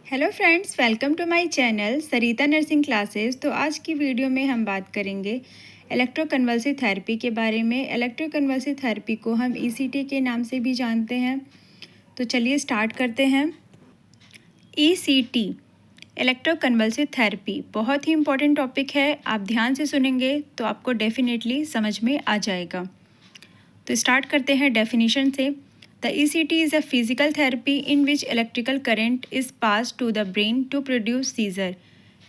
Hello friends, welcome to my channel Sarita nursing classes. तो आज की वीडियो में हम बात करेंगे इलेक्ट्रोकन्वल्सिव थेरेपी के बारे में। इलेक्ट्रोकन्वल्सिव थेरेपी को हम ईसीटी के नाम से भी जानते हैं। तो चलिए स्टार्ट करते हैं। ईसीटी इलेक्ट्रोकन्वल्सिव थेरेपी बहुत ही इम्पॉर्टेंट टॉपिक है। आप ध्यान से सुनेंगे तो आपको डेफिनेटली समझ में आ जाएगा। तो स्टार्ट करते हैं डेफिनेशन से। The ECT is a physical therapy in which electrical current is passed to the brain to produce seizure.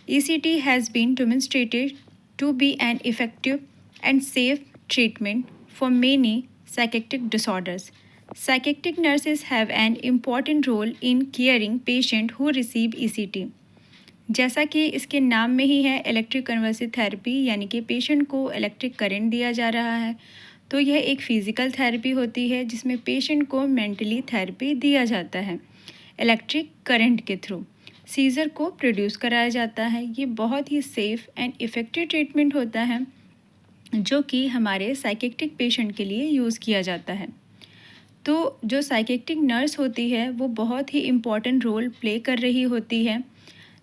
ECT has been demonstrated to be an effective and safe treatment for many psychiatric disorders. Psychiatric nurses have an important role in caring patients who receive ECT. जैसा कि इसके नाम में ही है electric convulsive therapy, यानी कि patient को electric current दिया जा रहा है। तो यह एक फ़िज़िकल थेरेपी होती है जिसमें पेशेंट को मेंटली थेरेपी दिया जाता है इलेक्ट्रिक करंट के थ्रू। सीज़र को प्रोड्यूस कराया जाता है। ये बहुत ही सेफ़ एंड इफ़ेक्टिव ट्रीटमेंट होता है जो कि हमारे साइकियाट्रिक पेशेंट के लिए यूज़ किया जाता है। तो जो साइकियाट्रिक नर्स होती है वो बहुत ही इम्पॉर्टेंट रोल प्ले कर रही होती है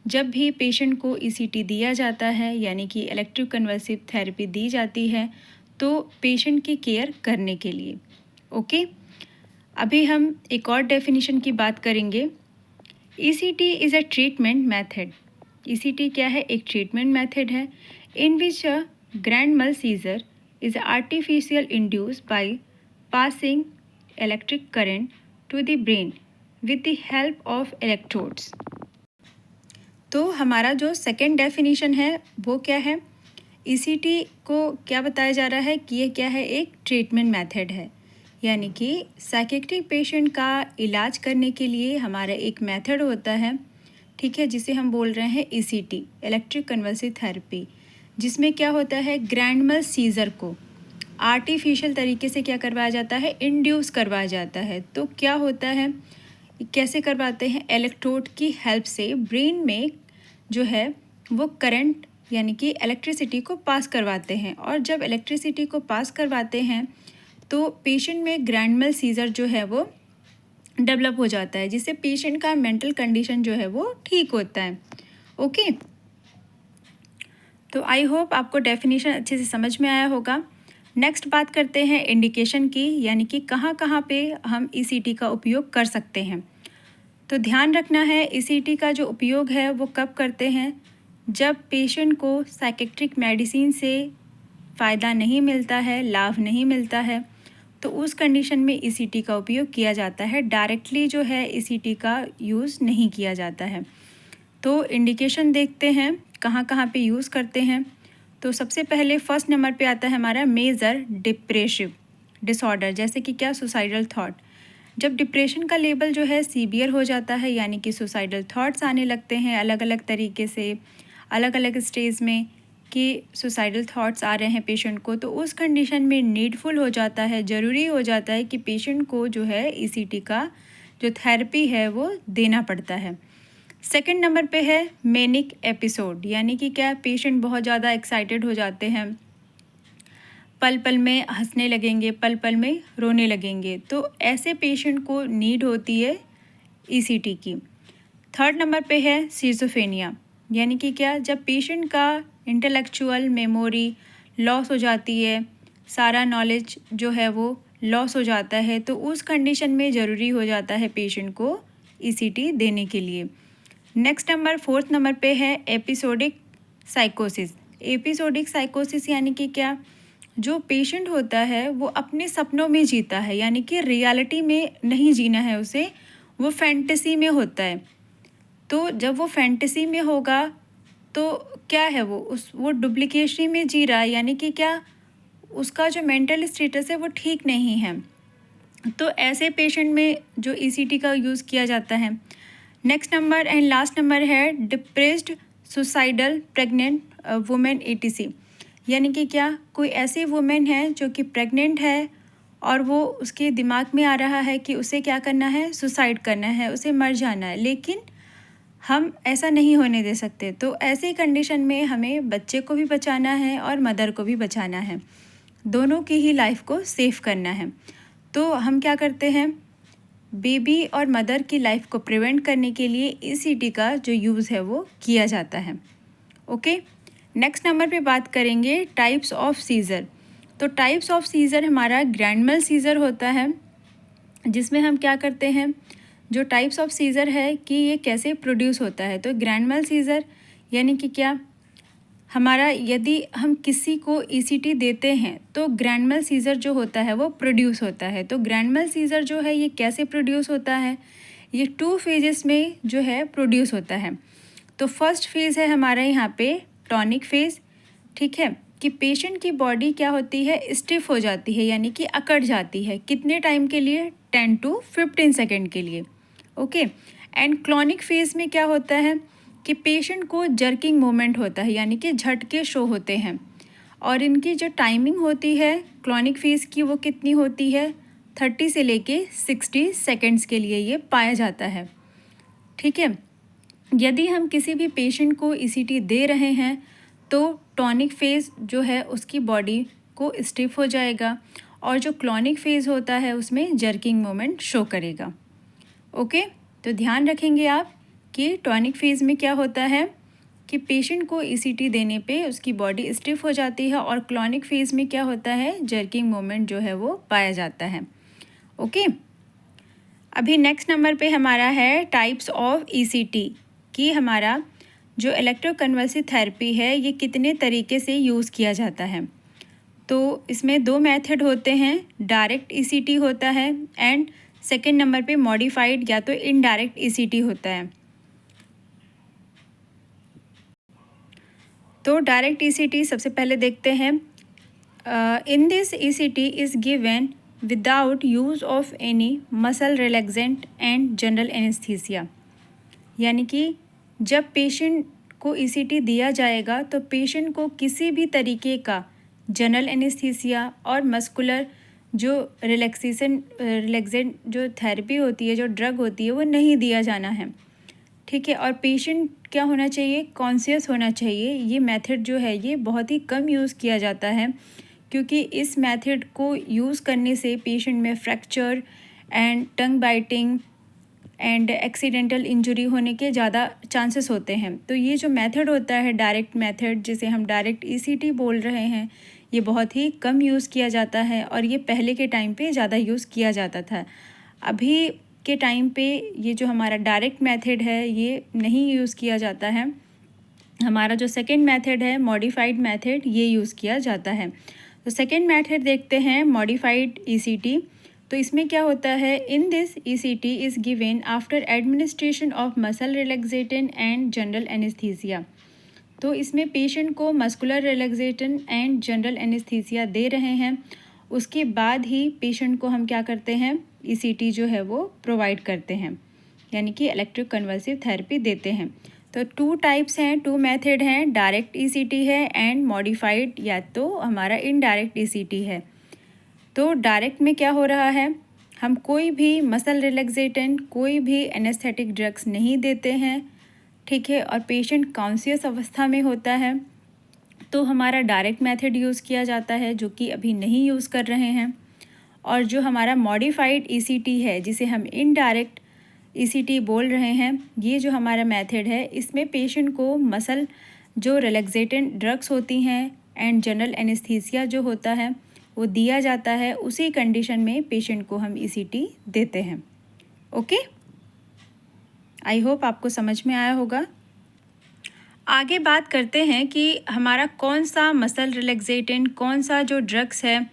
जब भी पेशेंट को ईसीटी दिया जाता है, यानी कि इलेक्ट्रिक कन्वर्सिव थेरेपी दी जाती है तो पेशेंट की केयर करने के लिए। ओके, अभी हम एक और डेफिनेशन की बात करेंगे। ECT is a treatment method. ECT क्या है? एक ट्रीटमेंट मेथड है in which a grand mal seizure is artificial induce by passing electric current to the brain with the help of electrodes. तो हमारा जो सेकेंड डेफिनेशन है वो क्या है? ईसीटी को क्या बताया जा रहा है कि ये क्या है? एक ट्रीटमेंट मेथड है, यानी कि साइकियाट्रिक पेशेंट का इलाज करने के लिए हमारा एक मेथड होता है, ठीक है, जिसे हम बोल रहे हैं ईसीटी, इलेक्ट्रिक कन्वर्सिव थेरेपी, जिसमें क्या होता है, ग्रैंड मल सीजर को आर्टिफिशियल तरीके से क्या करवाया जाता है? इंड्यूस करवाया जाता है। तो क्या होता है, कैसे करवाते हैं? इलेक्ट्रोड की हेल्प से ब्रेन में जो है वो करंट यानी कि इलेक्ट्रिसिटी को पास करवाते हैं, और जब इलेक्ट्रिसिटी को पास करवाते हैं तो पेशेंट में ग्रैंड मल सीजर जो है वो डेवलप हो जाता है, जिससे पेशेंट का मेंटल कंडीशन जो है वो ठीक होता है। ओके, तो आई होप आपको डेफिनेशन अच्छे से समझ में आया होगा। नेक्स्ट बात करते हैं इंडिकेशन की, यानी कि कहाँ कहाँ पे हम ईसीटी का उपयोग कर सकते हैं। तो ध्यान रखना है, ईसीटी का जो उपयोग है वो कब करते हैं? जब पेशेंट को साइकियाट्रिक मेडिसिन से फ़ायदा नहीं मिलता है, लाभ नहीं मिलता है, तो उस कंडीशन में ईसीटी का उपयोग किया जाता है। डायरेक्टली जो है ईसीटी का यूज़ नहीं किया जाता है। तो इंडिकेशन देखते हैं कहाँ कहाँ पे यूज़ करते हैं। तो सबसे पहले फर्स्ट नंबर पे आता है हमारा मेजर डिप्रेसिव डिसऑर्डर, जैसे कि क्या? Suicidal thought. जब डिप्रेशन का लेवल जो है सीवियर हो जाता है, यानी कि सुसाइडल थॉट्स आने लगते हैं अलग अलग तरीके से, अलग अलग स्टेज में, कि सुसाइडल थॉट्स आ रहे हैं पेशेंट को, तो उस कंडीशन में नीडफुल हो जाता है, ज़रूरी हो जाता है कि पेशेंट को जो है ईसीटी का जो थेरेपी है वो देना पड़ता है। सेकंड नंबर पे है मैनिक एपिसोड, यानी कि क्या? पेशेंट बहुत ज़्यादा एक्साइटेड हो जाते हैं, पल पल में हंसने लगेंगे, पल पल में रोने लगेंगे, तो ऐसे पेशेंट को नीड होती है ईसीटी की। थर्ड नंबर पे है सिजोफ्रेनिया, यानी कि क्या? जब पेशेंट का इंटेलेक्चुअल मेमोरी लॉस हो जाती है, सारा नॉलेज जो है वो लॉस हो जाता है, तो उस कंडीशन में ज़रूरी हो जाता है पेशेंट को ईसीटी देने के लिए। नेक्स्ट नंबर, फोर्थ नंबर पे है एपिसोडिक साइकोसिस। एपिसोडिक साइकोसिस यानी कि क्या? जो पेशेंट होता है वो अपने सपनों में जीता है, यानी कि रियलिटी में नहीं जीना है उसे, वो फैंटेसी में होता है। तो जब वो फैंटेसी में होगा तो क्या है, वो डुप्लीकेशन में जी रहा है, यानी कि क्या? उसका जो मेंटल स्टेटस है वो ठीक नहीं है। तो ऐसे पेशेंट में जो ईसीटी का यूज़ किया जाता है। Next number and last number है depressed suicidal pregnant women ETC, यानी कि क्या? कोई ऐसी वुमेन है जो कि प्रेग्नेंट है और वो उसके दिमाग में आ रहा है कि उसे क्या करना है? सुसाइड करना है, उसे मर जाना है, लेकिन हम ऐसा नहीं होने दे सकते। तो ऐसी कंडीशन में हमें बच्चे को भी बचाना है और मदर को भी बचाना है, दोनों की ही लाइफ को सेव करना है। तो हम क्या करते हैं? बेबी और मदर की लाइफ को प्रिवेंट करने के लिए ईसीटी का जो यूज़ है वो किया जाता है। ओके, नेक्स्ट नंबर पे बात करेंगे टाइप्स ऑफ सीज़र। तो टाइप्स ऑफ सीज़र हमारा ग्रैंड mal सीज़र होता है, जिसमें हम क्या करते हैं, जो टाइप्स ऑफ सीज़र है कि ये कैसे प्रोड्यूस होता है। तो ग्रैंड mal सीज़र यानी कि क्या, हमारा यदि हम किसी को ईसीटी देते हैं तो ग्रैंड mal सीज़र जो होता है वो प्रोड्यूस होता है। तो ग्रैंड mal सीज़र जो है ये कैसे प्रोड्यूस होता है, ये 2 फेजेस में जो है प्रोड्यूस होता है। तो फर्स्ट फेज़ है हमारा यहाँ पे टॉनिक फेज़, ठीक है, कि पेशेंट की बॉडी क्या होती है, स्टिफ हो जाती है यानी कि अकड़ जाती है। कितने टाइम के लिए, 10 to 15 सेकेंड के लिए। ओके, एंड क्लॉनिक फेज़ में क्या होता है कि पेशेंट को जर्किंग मूवमेंट होता है यानी कि झटके शो होते हैं, और इनकी जो टाइमिंग होती है क्लॉनिक फेज़ की वो कितनी होती है, 30 से लेके 60 सेकेंड्स के लिए ये पाया जाता है। ठीक है, यदि हम किसी भी पेशेंट को ईसीटी दे रहे हैं तो टॉनिक फेज़ जो है उसकी बॉडी को स्टिफ हो जाएगा, और जो क्लॉनिक फेज़ होता है उसमें जर्किंग मोमेंट शो करेगा। ओके, तो ध्यान रखेंगे आप कि टॉनिक फेज़ में क्या होता है कि पेशेंट को ईसीटी देने पे उसकी बॉडी स्टिफ हो जाती है, और क्लॉनिक फेज़ में क्या होता है, जर्किंग मोमेंट जो है वो पाया जाता है। ओके, अभी नेक्स्ट नंबर पे हमारा है टाइप्स ऑफ ईसीटी, कि हमारा जो इलेक्ट्रोकन्वल्सिव थेरेपी है ये कितने तरीके से यूज़ किया जाता है। तो इसमें 2 मेथड होते हैं, डायरेक्ट ईसीटी होता है एंड सेकेंड नंबर पे मॉडिफाइड या तो इनडायरेक्ट ईसीटी होता है। तो डायरेक्ट ईसीटी सबसे पहले देखते हैं। इन this ECT is given without use of any muscle relaxant and general anaesthesia, यानी कि जब पेशेंट को ईसीटी दिया जाएगा तो पेशेंट को किसी भी तरीके का जनरल एनेस्थीसिया और मस्कुलर जो रिलैक्सेंट जो थेरेपी होती है, जो ड्रग होती है, वो नहीं दिया जाना है। ठीक है, और पेशेंट क्या होना चाहिए, कॉन्शियस होना चाहिए। ये मेथड जो है ये बहुत ही कम यूज़ किया जाता है, क्योंकि इस मेथड को यूज़ करने से पेशेंट में fracture and tongue biting and accidental injury होने के ज़्यादा चांसेस होते हैं। तो ये जो मेथड होता है डायरेक्ट मेथड, जिसे हम डायरेक्ट ईसीटी बोल रहे हैं, ये बहुत ही कम यूज़ किया जाता है, और ये पहले के टाइम पे ज़्यादा यूज़ किया जाता था। अभी के टाइम पे ये जो हमारा डायरेक्ट मेथड है ये नहीं यूज़ किया जाता है। हमारा जो सेकेंड मेथड है मॉडिफाइड मेथड, ये यूज़ किया जाता है। तो सेकेंड मेथड देखते हैं, मॉडिफाइड ईसीटी। तो इसमें क्या होता है, in this ECT is given after administration of muscle relaxant and general anaesthesia. तो इसमें पेशेंट को muscular relaxant and general anaesthesia दे रहे हैं, उसके बाद ही पेशेंट को हम क्या करते हैं, ईसीटी जो है वो प्रोवाइड करते हैं, यानी कि इलेक्ट्रोकन्वल्सिव थेरेपी देते हैं। तो 2 टाइप्स हैं, 2 मेथड हैं, डायरेक्ट ईसीटी है एंड मॉडिफाइड या तो हमारा इनडायरेक्ट ईसीटी है। तो डायरेक्ट में क्या हो रहा है, हम कोई भी मसल रिलैक्सेटेंट, कोई भी एनेस्थेटिक ड्रग्स नहीं देते हैं, ठीक है, और पेशेंट कॉन्शियस अवस्था में होता है, तो हमारा डायरेक्ट मेथड यूज़ किया जाता है, जो कि अभी नहीं यूज़ कर रहे हैं। और जो हमारा मॉडिफाइड ईसीटी है, जिसे हम इनडायरेक्ट ईसीटी बोल रहे हैं, ये जो हमारा मेथड है, इसमें पेशेंट को मसल जो रिलैक्सेटेंट ड्रग्स होती हैं एंड जनरल एनेस्थीसिया जो होता है वो दिया जाता है। उसी कंडीशन में पेशेंट को हम ईसीटी देते हैं। ओके, आई होप आपको समझ में आया होगा। आगे बात करते हैं कि हमारा कौन सा मसल रिलैक्सेटेंट, कौन सा जो ड्रग्स है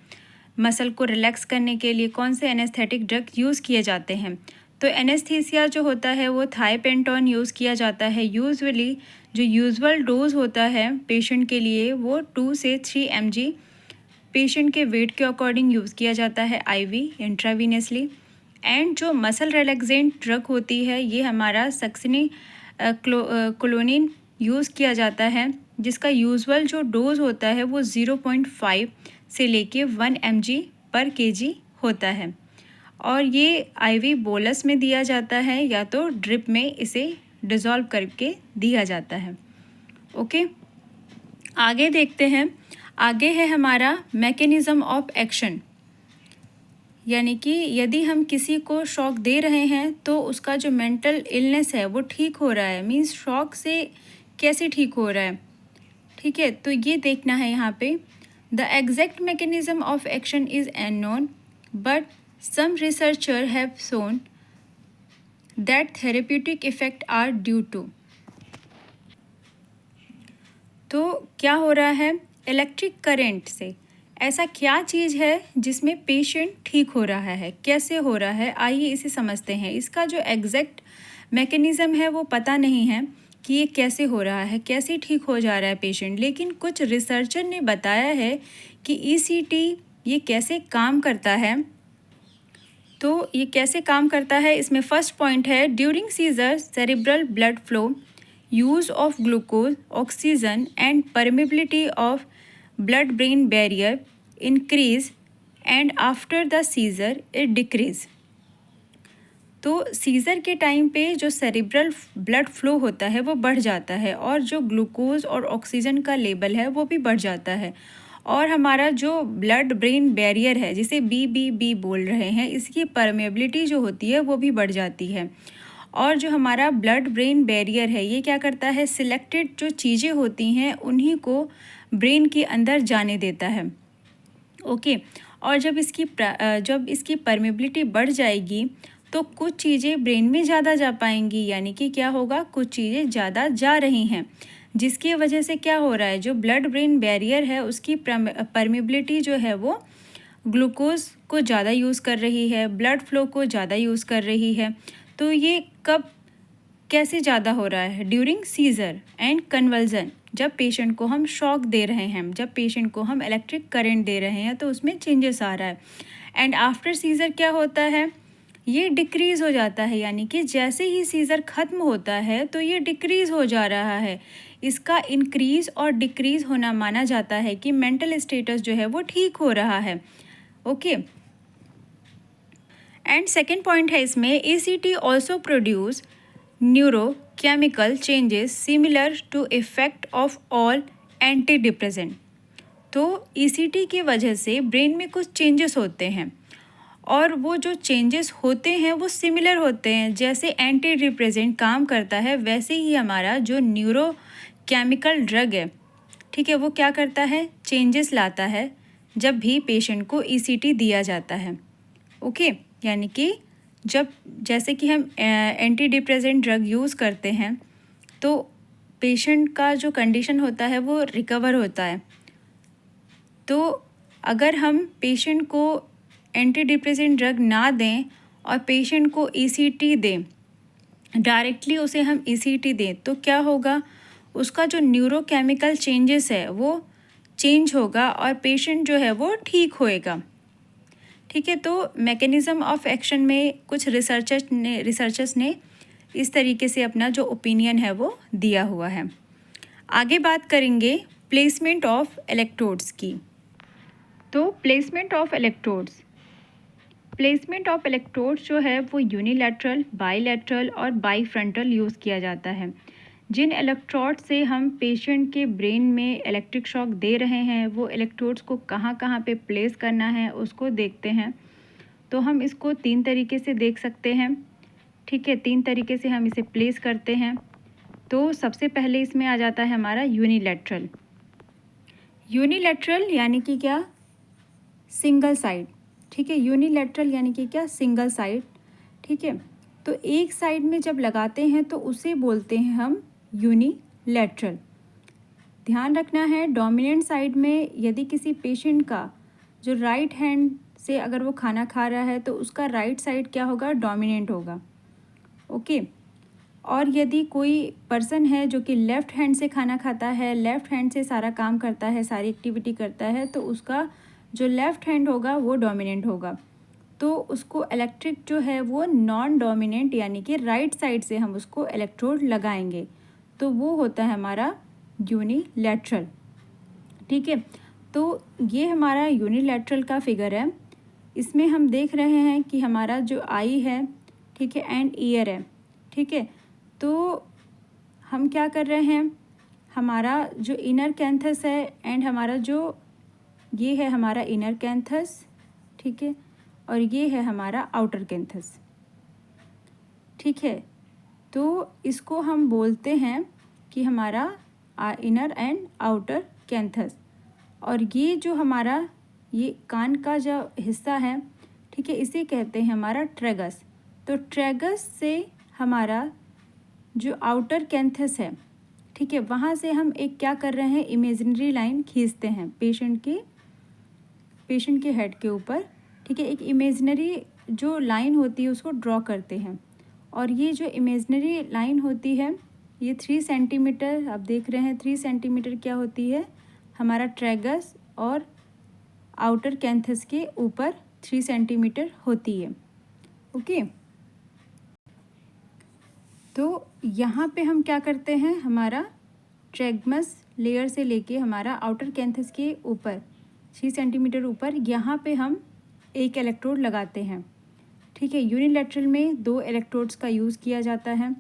मसल को रिलैक्स करने के लिए, कौन से एनेस्थेटिक ड्रग यूज़ किए जाते हैं। तो एनेस्थीसिया जो होता है वो थाईपेंटॉन यूज़ किया जाता है। यूजुअली जो यूजुअल डोज होता है पेशेंट के लिए वो 2 से 3 mg पेशेंट के वेट के अकॉर्डिंग यूज़ किया जाता है, आईवी इंट्रावीनसली। एंड जो मसल रिलैक्सेंट ड्रग होती है ये हमारा सक्सिनी क्लोनिन यूज़ किया जाता है, जिसका यूजुअल जो डोज होता है वो 0.5 से लेके 1 mg पर kg होता है, और ये आईवी बोलस में दिया जाता है या तो ड्रिप में इसे डिज़ोल्व करके दिया जाता है। ओके, आगे देखते हैं। आगे है हमारा मैकेनिज़्म ऑफ एक्शन, यानी कि यदि हम किसी को शॉक दे रहे हैं तो उसका जो मेंटल इलनेस है वो ठीक हो रहा है, मीन्स शॉक से कैसे ठीक हो रहा है। ठीक है, तो ये देखना है यहाँ पे। The exact mechanism of action is unknown but some researcher have shown that therapeutic effect are due to. तो क्या हो रहा है, इलेक्ट्रिक करंट से ऐसा क्या चीज़ है जिसमें पेशेंट ठीक हो रहा है, कैसे हो रहा है, आइए इसे समझते हैं। इसका जो एग्जैक्ट मैकेनिज़्म है वो पता नहीं है कि ये कैसे हो रहा है, कैसे ठीक हो जा रहा है पेशेंट, लेकिन कुछ रिसर्चर ने बताया है कि ईसीटी ये कैसे काम करता है। तो ये कैसे काम करता है, इसमें फर्स्ट पॉइंट है, during seizure cerebral blood flow, use of glucose, oxygen and permeability of blood brain barrier increase and after the seizure it decrease. तो सीज़र के टाइम पे जो सेरिब्रल ब्लड फ्लो होता है वो बढ़ जाता है और जो ग्लूकोज और ऑक्सीजन का लेवल है वो भी बढ़ जाता है, और हमारा जो ब्लड ब्रेन बैरियर है जिसे बी बोल रहे हैं, इसकी परमेबिलिटी जो होती है वो भी बढ़ जाती है। और जो हमारा ब्लड ब्रेन बैरियर है ये क्या करता है, सिलेक्टेड जो चीज़ें होती हैं उन्हीं को ब्रेन के अंदर जाने देता है। ओके, और जब इसकी परमेबिलिटी बढ़ जाएगी तो कुछ चीज़ें ब्रेन में ज़्यादा जा पाएंगी, यानी कि क्या होगा, कुछ चीज़ें ज़्यादा जा रही हैं, जिसकी वजह से क्या हो रहा है, जो ब्लड ब्रेन बैरियर है उसकी परमेबिलिटी जो है वो ग्लूकोज को ज़्यादा यूज़ कर रही है, ब्लड फ्लो को ज़्यादा यूज़ कर रही है। तो ये कब कैसे ज़्यादा हो रहा है, ड्यूरिंग सीजर एंड कन्वल्जन, जब पेशेंट को हम शॉक दे रहे हैं, जब पेशेंट को हम इलेक्ट्रिक करंट दे रहे हैं तो उसमें चेंजेस आ रहा है। एंड आफ्टर सीजर क्या होता है, ये डिक्रीज़ हो जाता है, यानी कि जैसे ही सीज़र ख़त्म होता है तो ये डिक्रीज़ हो जा रहा है। इसका इंक्रीज़ और डिक्रीज़ होना माना जाता है कि मेंटल स्टेटस जो है वो ठीक हो रहा है। ओके, एंड सेकेंड पॉइंट है इसमें, ECT also produce neurochemical changes similar to effect of all antidepressant. तो ईसीटी की वजह से ब्रेन में कुछ चेंजेस होते हैं और वो जो चेंजेस होते हैं वो सिमिलर होते हैं, जैसे एंटी डिप्रेसेंट काम करता है वैसे ही हमारा जो न्यूरो केमिकल ड्रग है, ठीक है, वो क्या करता है, चेंजेस लाता है जब भी पेशेंट को ईसीटी दिया जाता है। ओके, यानी कि जैसे कि हम एंटी डिप्रेसेंट ड्रग यूज़ करते हैं तो पेशेंट का जो कंडीशन होता है वो रिकवर होता है। तो अगर हम पेशेंट को एंटी डिप्रेसेंट ड्रग ना दें और पेशेंट को ईसीटी दें, डायरेक्टली उसे हम ईसीटी दें, तो क्या होगा, उसका जो न्यूरोकेमिकल चेंजेस है वो चेंज होगा और पेशेंट जो है वो ठीक होएगा। ठीक है, तो मैकेनिज़्म ऑफ एक्शन में कुछ रिसर्चर्स ने इस तरीके से अपना जो ओपिनियन है वो दिया हुआ है। आगे बात करेंगे प्लेसमेंट ऑफ इलेक्ट्रोड्स की। तो प्लेसमेंट ऑफ इलेक्ट्रोड्स जो है वो यूनिलैटरल, बाईलैटरल और बाईफ्रंटल यूज़ किया जाता है। जिन इलेक्ट्रोड से हम पेशेंट के ब्रेन में इलेक्ट्रिक शॉक दे रहे हैं वो इलेक्ट्रोड्स को कहाँ कहाँ पे प्लेस करना है उसको देखते हैं। तो हम इसको 3 तरीके से देख सकते हैं। ठीक है, 3 तरीके से हम इसे प्लेस करते हैं। तो सबसे पहले इसमें आ जाता है हमारा यूनिलैटरल यानी कि क्या, सिंगल साइड। ठीक है, यूनिलैटरल यानी कि क्या, सिंगल साइड। ठीक है, तो एक साइड में जब लगाते हैं तो उसे बोलते हैं हम यूनिलैटरल। ध्यान रखना है, डोमिनेंट साइड में यदि किसी पेशेंट का जो राइट हैंड से अगर वो खाना खा रहा है तो उसका राइट साइड क्या होगा, डोमिनेंट होगा। ओके, और यदि कोई पर्सन है जो कि लेफ़्ट हैंड से खाना खाता है, लेफ़्ट हैंड से सारा काम करता है, सारी एक्टिविटी करता है, तो उसका जो लेफ़्ट हैंड होगा वो डोमिनेंट होगा। तो उसको इलेक्ट्रिक जो है वो नॉन डोमिनेंट यानी कि राइट साइड से हम उसको इलेक्ट्रोड लगाएंगे, तो वो होता है हमारा यूनिलैटरल। ठीक है, तो ये हमारा यूनिलैटरल का फिगर है। इसमें हम देख रहे हैं कि हमारा जो आई है, ठीक है, एंड ईयर है। ठीक है, तो हम क्या कर रहे हैं, हमारा जो इनर कैंथस है एंड हमारा जो ये है हमारा इनर कैंथस, ठीक है, और ये है हमारा आउटर कैंथस। ठीक है, तो इसको हम बोलते हैं कि हमारा इनर एंड आउटर कैंथस। और ये जो हमारा ये कान का जो हिस्सा है, ठीक है, इसे कहते हैं हमारा ट्रेगस। तो ट्रेगस से हमारा जो आउटर कैंथस है, ठीक है, वहाँ से हम एक क्या कर रहे हैं, इमेजिनरी लाइन खींचते हैं पेशेंट के हेड के ऊपर। ठीक है, एक इमेजिनरी जो लाइन होती है उसको ड्रॉ करते हैं। और ये जो इमेजिनरी लाइन होती है ये 3 सेंटीमीटर, आप देख रहे हैं 3 सेंटीमीटर क्या होती है, हमारा ट्रेगस और आउटर कैंथस के ऊपर 3 सेंटीमीटर होती है। ओके, तो यहाँ पे हम क्या करते हैं, हमारा ट्रेगमस लेयर से लेके हमारा आउटर कैंथस के ऊपर 3 सेंटीमीटर ऊपर यहाँ पे हम एक इलेक्ट्रोड लगाते हैं। ठीक है, यूनिलैटरल में 2 इलेक्ट्रोड्स का यूज़ किया जाता है।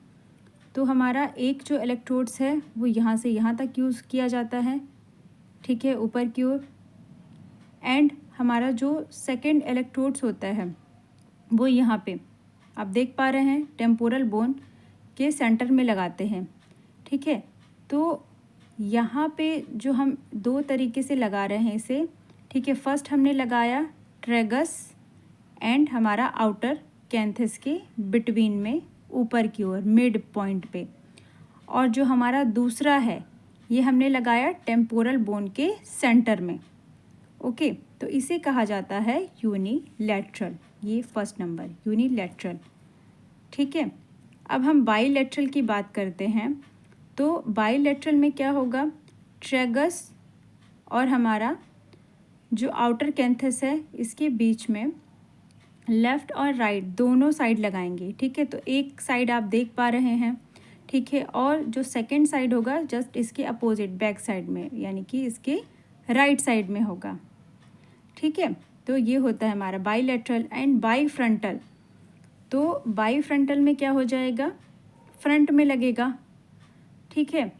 तो हमारा एक जो इलेक्ट्रोड्स है वो यहाँ से यहाँ तक यूज़ किया जाता है, ठीक है, ऊपर की ओर। एंड हमारा जो सेकंड इलेक्ट्रोड्स होता है वो यहाँ पे आप देख पा रहे हैं टेम्पोरल बोन के सेंटर में लगाते हैं। ठीक है, तो यहाँ पे जो हम 2 तरीके से लगा रहे हैं इसे। ठीक है, फर्स्ट हमने लगाया ट्रेगस एंड हमारा आउटर कैंथस के बिटवीन में ऊपर की ओर मिड पॉइंट पे। और जो हमारा दूसरा है ये हमने लगाया टेम्पोरल बोन के सेंटर में। ओके, तो इसे कहा जाता है यूनिलैटरल। ये फर्स्ट नंबर यूनिलैटरल। ठीक है, अब हम बाईलैटरल की बात करते हैं। तो बाईलैटरल में क्या होगा, ट्रेगस और हमारा जो आउटर कैंथस है इसके बीच में लेफ़्ट और राइट दोनों साइड लगाएंगे। ठीक है, तो एक साइड आप देख पा रहे हैं, ठीक है, और जो सेकंड साइड होगा जस्ट इसके अपोजिट बैक साइड में, यानी कि इसके राइट साइड में होगा। ठीक है, तो ये होता है हमारा बाईलैटरल। एंड बाईफ्रंटल, तो बाईफ्रंटल में क्या हो जाएगा, फ्रंट में लगेगा। ठीक है,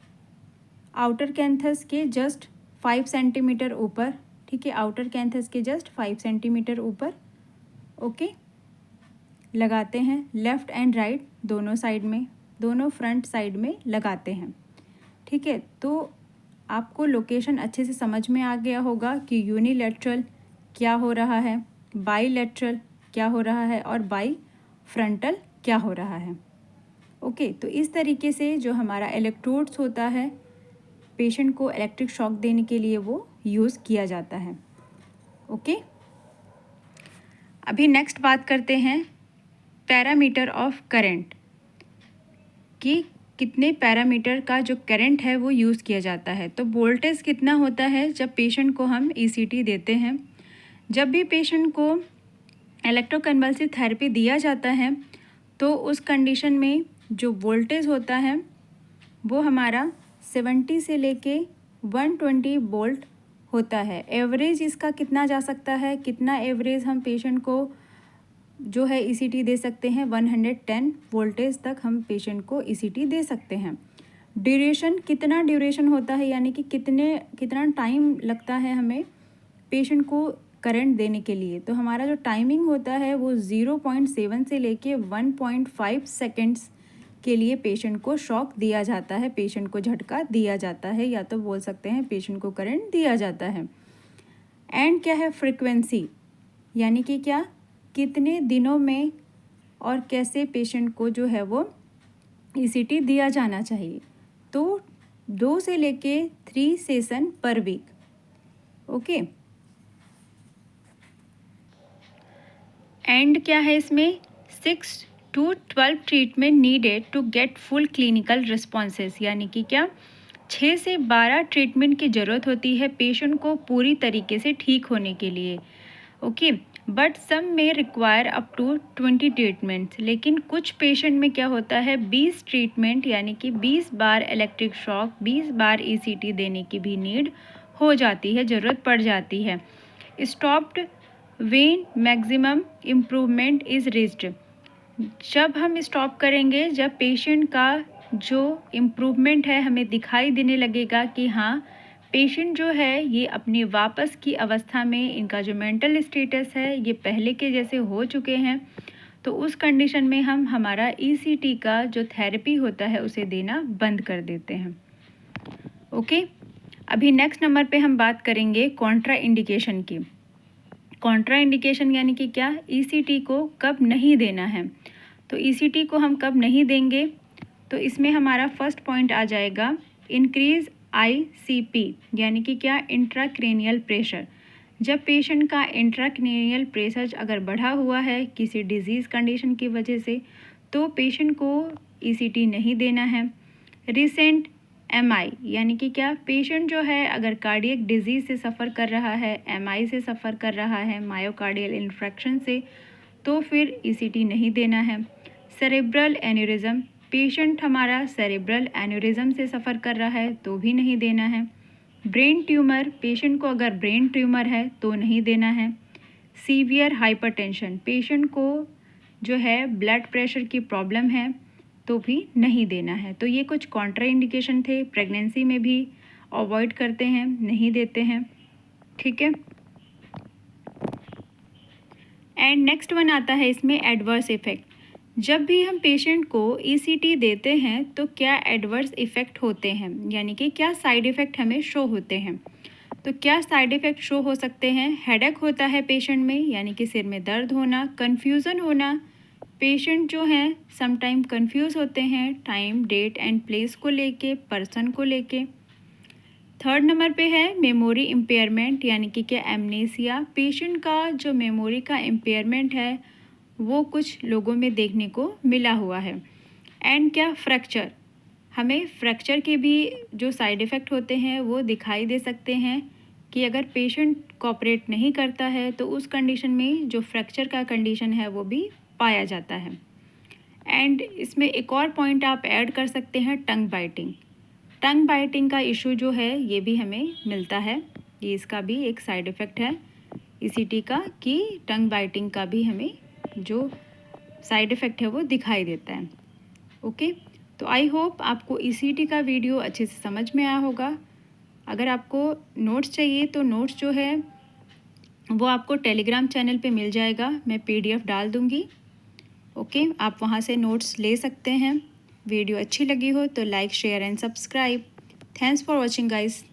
आउटर कैंथस के जस्ट 5 सेंटीमीटर ऊपर। ठीक है, आउटर कैंथस के जस्ट 5 सेंटीमीटर ऊपर। ओके, लगाते हैं लेफ़्ट एंड राइट दोनों साइड में, दोनों फ्रंट साइड में लगाते हैं। ठीक है, तो आपको लोकेशन अच्छे से समझ में आ गया होगा कि यूनिलैटरल क्या हो रहा है, बाईलैटरल क्या हो रहा है और बाई फ्रंटल क्या हो रहा है। ओके, तो इस तरीके से जो हमारा इलेक्ट्रोड्स होता है पेशेंट को इलेक्ट्रिक शॉक देने के लिए वो यूज़ किया जाता है। ओके, अभी नेक्स्ट बात करते हैं पैरामीटर ऑफ करंट कि कितने पैरामीटर का जो करंट है वो यूज़ किया जाता है। तो वोल्टेज कितना होता है जब पेशेंट को हम ईसीटी देते हैं। जब भी पेशेंट को इलेक्ट्रोकन्वल्सिव थेरेपी दिया जाता है तो उस कंडीशन में जो वोल्टेज होता है वो हमारा 70 से लेके 120 वोल्ट होता है। एवरेज इसका कितना जा सकता है, कितना एवरेज हम पेशेंट को जो है ईसीटी दे सकते हैं, 110 वोल्टेज तक हम पेशेंट को ईसीटी दे सकते हैं। ड्यूरेशन, कितना ड्यूरेशन होता है, यानी कि कितना टाइम लगता है हमें पेशेंट को करंट देने के लिए। तो हमारा जो टाइमिंग होता है वो 0.7 से लेके 1.5 सेकेंड्स के लिए पेशेंट को शॉक दिया जाता है, पेशेंट को झटका दिया जाता है, या तो बोल सकते हैं पेशेंट को करंट दिया जाता है। एंड क्या है, फ्रीक्वेंसी, यानी कि क्या, कितने दिनों में और कैसे पेशेंट को जो है वो ईसीटी दिया जाना चाहिए। तो 2 से लेके 3 सेशन पर वीक। ओके, एंड क्या है इसमें, 6 to 12 treatment needed to get full clinical responses, यानी कि क्या 6 से 12 ट्रीटमेंट की ज़रूरत होती है पेशेंट को पूरी तरीके से ठीक होने के लिए। ओके, बट सम में रिक्वायर अप टू 20 ट्रीटमेंट्स, लेकिन कुछ पेशेंट में क्या होता है 20 ट्रीटमेंट, यानी कि 20 बार इलेक्ट्रिक शॉक, 20 बार ईसीटी देने की भी नीड हो जाती है, ज़रूरत पड़ जाती है। Stopped when maximum improvement is reached, जब हम स्टॉप करेंगे जब पेशेंट का जो इम्प्रूवमेंट है हमें दिखाई देने लगेगा कि हाँ पेशेंट जो है ये अपनी वापस की अवस्था में इनका जो मेंटल स्टेटस है ये पहले के जैसे हो चुके हैं, तो उस कंडीशन में हम हमारा ईसीटी का जो थेरेपी होता है उसे देना बंद कर देते हैं। ओके, अभी नेक्स्ट नंबर पे हम बात करेंगे कॉन्ट्रा इंडिकेशन की। कॉन्ट्रा इंडिकेशन यानी कि क्या, ईसीटी को कब नहीं देना है। तो ईसीटी को हम कब नहीं देंगे, तो इसमें हमारा फर्स्ट पॉइंट आ जाएगा इंक्रीज आईसीपी यानी कि क्या, इंट्राक्रेनियल प्रेशर। जब पेशेंट का इंट्राक्रेनियल प्रेशर अगर बढ़ा हुआ है किसी डिजीज़ कंडीशन की वजह से, तो पेशेंट को ईसीटी नहीं देना है। रिसेंट एमआई यानी कि क्या, पेशेंट जो है अगर कार्डियक डिजीज़ से सफ़र कर रहा है, एमआई से सफ़र कर रहा है, मायोकार्डियल इन्फ्रैक्शन से, तो फिर ईसीटी नहीं देना है। सेरेब्रल एन्यूरिज्म, पेशेंट हमारा सेरेब्रल एन्यूरिज्म से सफ़र कर रहा है तो भी नहीं देना है। ब्रेन ट्यूमर, पेशेंट को अगर ब्रेन ट्यूमर है तो नहीं देना है। सीवियर हाइपरटेंशन, पेशेंट को जो है ब्लड प्रेशर की प्रॉब्लम है तो भी नहीं देना है। तो ये कुछ कॉन्ट्रा इंडिकेशन थे, प्रेगनेंसी में भी अवॉइड करते हैं, नहीं देते हैं। ठीक है, एंड नेक्स्ट वन आता है इसमें एडवर्स इफ़ेक्ट। जब भी हम पेशेंट को ईसीटी देते हैं तो क्या एडवर्स इफ़ेक्ट होते हैं, यानी कि क्या साइड इफ़ेक्ट हमें शो होते हैं। तो क्या साइड इफ़ेक्ट शो हो सकते हैं, हेडेक होता है पेशेंट में यानी कि सिर में दर्द होना, कन्फ्यूज़न होना, पेशेंट जो हैं समटाइम कंफ्यूज होते हैं टाइम, डेट एंड प्लेस को लेके, पर्सन को लेके। थर्ड नंबर पे है मेमोरी इम्पेयरमेंट यानी कि क्या, एमनेसिया। पेशेंट का जो मेमोरी का इम्पेयरमेंट है वो कुछ लोगों में देखने को मिला हुआ है। एंड क्या, फ्रैक्चर, हमें फ्रैक्चर के भी जो साइड इफ़ेक्ट होते हैं वो दिखाई दे सकते हैं कि अगर पेशेंट कोऑपरेट नहीं करता है तो उस कंडीशन में जो फ्रैक्चर का कंडीशन है वो भी पाया जाता है। एंड इसमें एक और पॉइंट आप ऐड कर सकते हैं, टंग बाइटिंग। टंग बाइटिंग का इशू जो है ये भी हमें मिलता है, ये इसका भी एक साइड इफ़ेक्ट है ईसीटी का, कि टंग बाइटिंग का भी हमें जो साइड इफ़ेक्ट है वो दिखाई देता है। ओके, तो आई होप आपको ईसीटी का वीडियो अच्छे से समझ में आया होगा। अगर आपको नोट्स चाहिए तो नोट्स जो है वो आपको टेलीग्राम चैनल पे मिल जाएगा, मैं पीडीएफ डाल दूँगी। ओके, आप वहाँ से नोट्स ले सकते हैं। वीडियो अच्छी लगी हो तो like, share and subscribe. Thanks for watching guys.